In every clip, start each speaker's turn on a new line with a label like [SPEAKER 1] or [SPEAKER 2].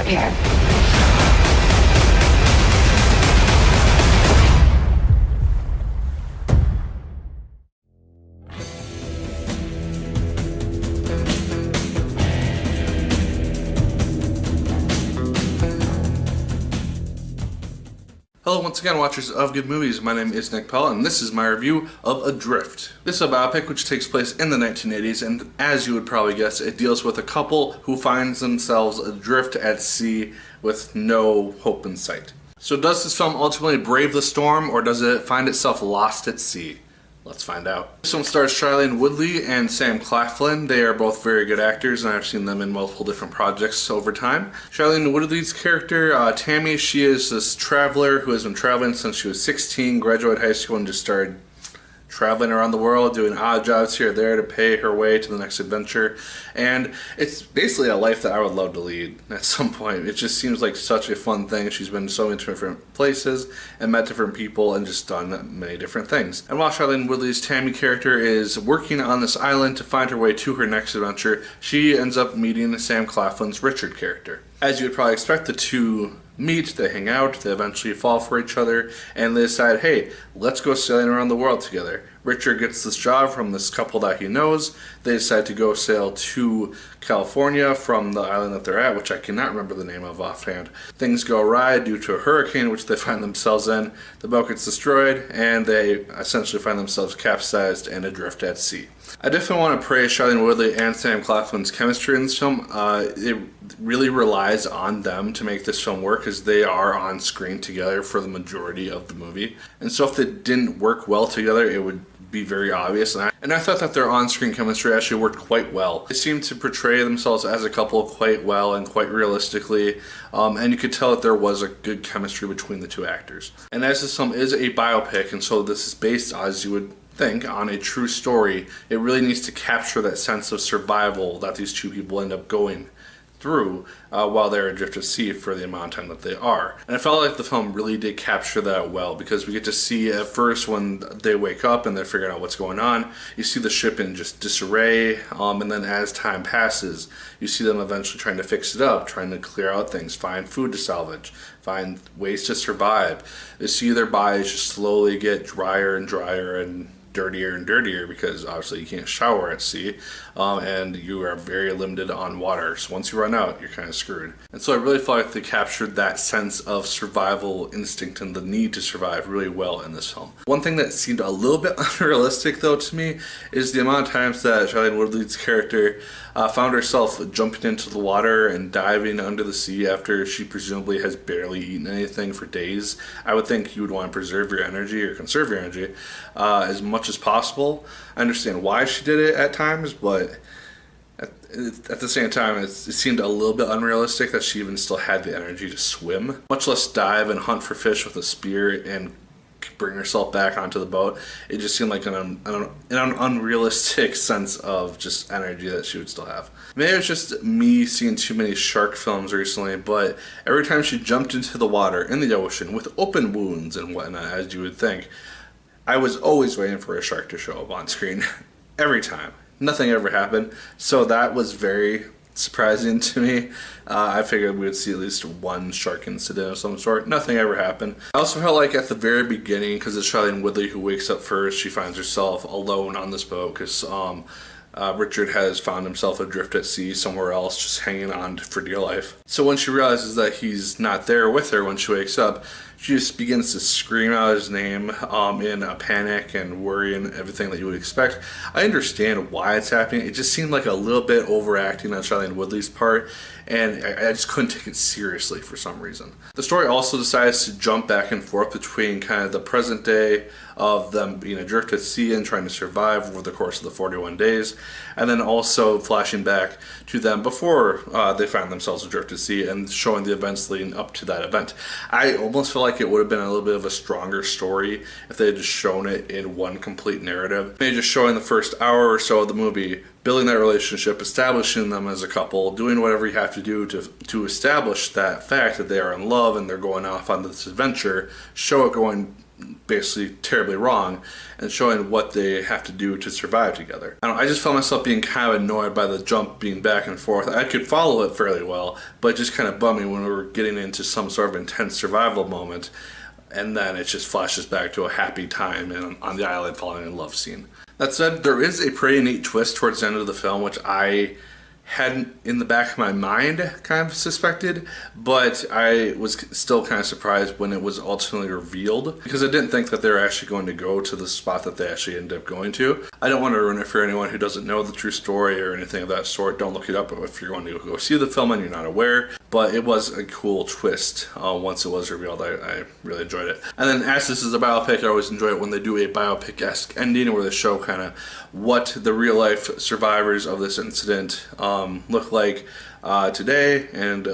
[SPEAKER 1] got here.
[SPEAKER 2] Hello once again, watchers of good movies. My name is Nick Pell and this is my review of Adrift. This is a biopic which takes place in the 1980s, and as you would probably guess, it deals with a couple who finds themselves adrift at sea with no hope in sight. So does this film ultimately brave the storm, or does it find itself lost at sea? Let's find out. This one stars Shailene Woodley and Sam Claflin. They are both very good actors, and I've seen them in multiple different projects over time. Shailene Woodley's character, Tammy, she is this traveler who has been traveling since she was 16, graduated high school, and just started traveling around the world, doing odd jobs here or there to pay her way to the next adventure. And it's basically a life that I would love to lead at some point. It just seems like such a fun thing. She's been so many different places and met different people and just done many different things. And while Shailene Woodley's Tammy character is working on this island to find her way to her next adventure, she ends up meeting Sam Claflin's Richard character. As you would probably expect, the two meet, they hang out, they eventually fall for each other, and they decide, hey, let's go sailing around the world together. Richard gets this job from this couple that he knows. They decide to go sail to California from the island that they're at, which I cannot remember the name of offhand. Things go awry due to a hurricane which they find themselves in. The boat gets destroyed, and they essentially find themselves capsized and adrift at sea. I definitely want to praise Shailene Woodley and Sam Claflin's chemistry in this film. It really relies on them to make this film work, because they are on screen together for the majority of the movie. And so if they didn't work well together, it would be very obvious. And I thought that their on-screen chemistry actually worked quite well. They seemed to portray themselves as a couple quite well and quite realistically, and you could tell that there was a good chemistry between the two actors. And as this film is a biopic, and so this is based, as you would think, on a true story, it really needs to capture that sense of survival that these two people end up going through while they're adrift at sea for the amount of time that they are. And I felt like the film really did capture that well, because we get to see at first when they wake up and they're figuring out what's going on, you see the ship in just disarray, and then as time passes, you see them eventually trying to fix it up, trying to clear out things, find food to salvage, find ways to survive. You see their bodies just slowly get drier and drier and dirtier and dirtier, because obviously you can't shower at sea, and you are very limited on water. So once you run out, you're kind of screwed. And so I really felt like they captured that sense of survival instinct and the need to survive really well in this film. One thing that seemed a little bit unrealistic though to me is the amount of times that Shailene Woodley's character found herself jumping into the water and diving under the sea after she presumably has barely eaten anything for days. I would think you would want to preserve your energy or conserve your energy as much as possible. I understand why she did it at times, but at the same time, it seemed a little bit unrealistic that she even still had the energy to swim, much less dive and hunt for fish with a spear and bring herself back onto the boat. It just seemed like an unrealistic sense of just energy that she would still have. Maybe it's just me seeing too many shark films recently, but every time she jumped into the water in the ocean with open wounds and whatnot, as you would think, I was always waiting for a shark to show up on screen. Every time. Nothing ever happened. So that was very surprising to me. I figured we would see at least one shark incident of some sort. Nothing ever happened. I also felt like at the very beginning, because it's Shailene Woodley who wakes up first, she finds herself alone on this boat because Richard has found himself adrift at sea somewhere else, just hanging on for dear life. So when she realizes that he's not there with her when she wakes up, she just begins to scream out his name in a panic and worry and everything that you would expect. I understand why it's happening. It just seemed like a little bit overacting on Shailene Woodley's part, and I just couldn't take it seriously for some reason. The story also decides to jump back and forth between kind of the present day of them being adrift at sea and trying to survive over the course of the 41 days, and then also flashing back to them before they find themselves adrift at sea and showing the events leading up to that event. I almost feel like it would have been a little bit of a stronger story if they had just shown it in one complete narrative. Maybe just showing the first hour or so of the movie building that relationship, establishing them as a couple, doing whatever you have to do to establish that fact that they are in love and they're going off on this adventure, show it going basically terribly wrong, and showing what they have to do to survive together. I just found myself being kind of annoyed by the jump being back and forth. I could follow it fairly well, but just kind of bummed me when we were getting into some sort of intense survival moment, and then it just flashes back to a happy time and on the island falling in love scene. That said, there is a pretty neat twist towards the end of the film, which I hadn't in the back of my mind kind of suspected, but I was still kind of surprised when it was ultimately revealed, because I didn't think that they were actually going to go to the spot that they actually ended up going to. I don't want to ruin it for anyone who doesn't know the true story or anything of that sort. Don't look it up if you're going to go see the film and you're not aware, but it was a cool twist once it was revealed. I really enjoyed it. And then, as this is a biopic, I always enjoy it when they do a biopic-esque ending where they show kind of what the real-life survivors of this incident look like today, and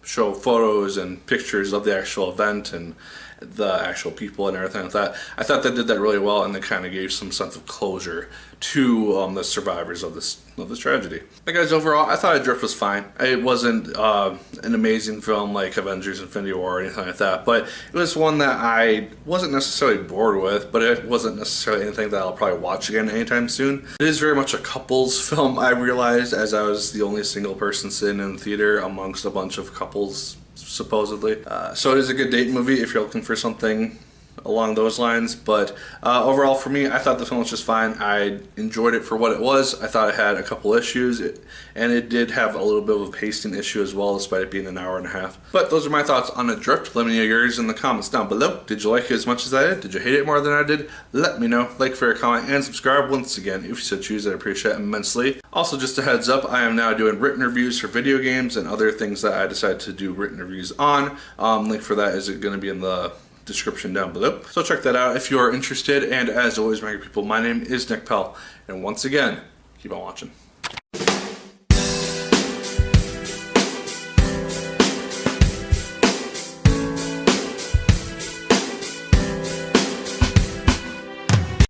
[SPEAKER 2] show photos and pictures of the actual event and the actual people and everything like that. I thought they did that really well, and they kind of gave some sense of closure to the survivors of this tragedy. But guys, overall, I thought Adrift was fine. It wasn't an amazing film like Avengers: Infinity War or anything like that, but it was one that I wasn't necessarily bored with, but it wasn't necessarily anything that I'll probably watch again anytime soon. It is very much a couples film, I realized, as I was the only single person sitting in the theater amongst a bunch of couples, supposedly. So it is a good date movie if you're looking for something along those lines, but overall for me, I thought the film was just fine. I enjoyed it for what it was. I thought it had a couple issues, and it did have a little bit of a pacing issue as well, despite it being an hour and a half. But those are my thoughts on Adrift. Let me know yours in the comments down below. Did you like it as much as I did? Did you hate it more than I did? Let me know. Like, favorite, comment, and subscribe once again if you so choose. I'd appreciate it immensely. Also, just a heads up, I am now doing written reviews for video games and other things that I decided to do written reviews on. Link for that is going to be in the description down below, so check that out if you are interested. And as always, my good people, my name is Nick Pell, and once again, keep on watching.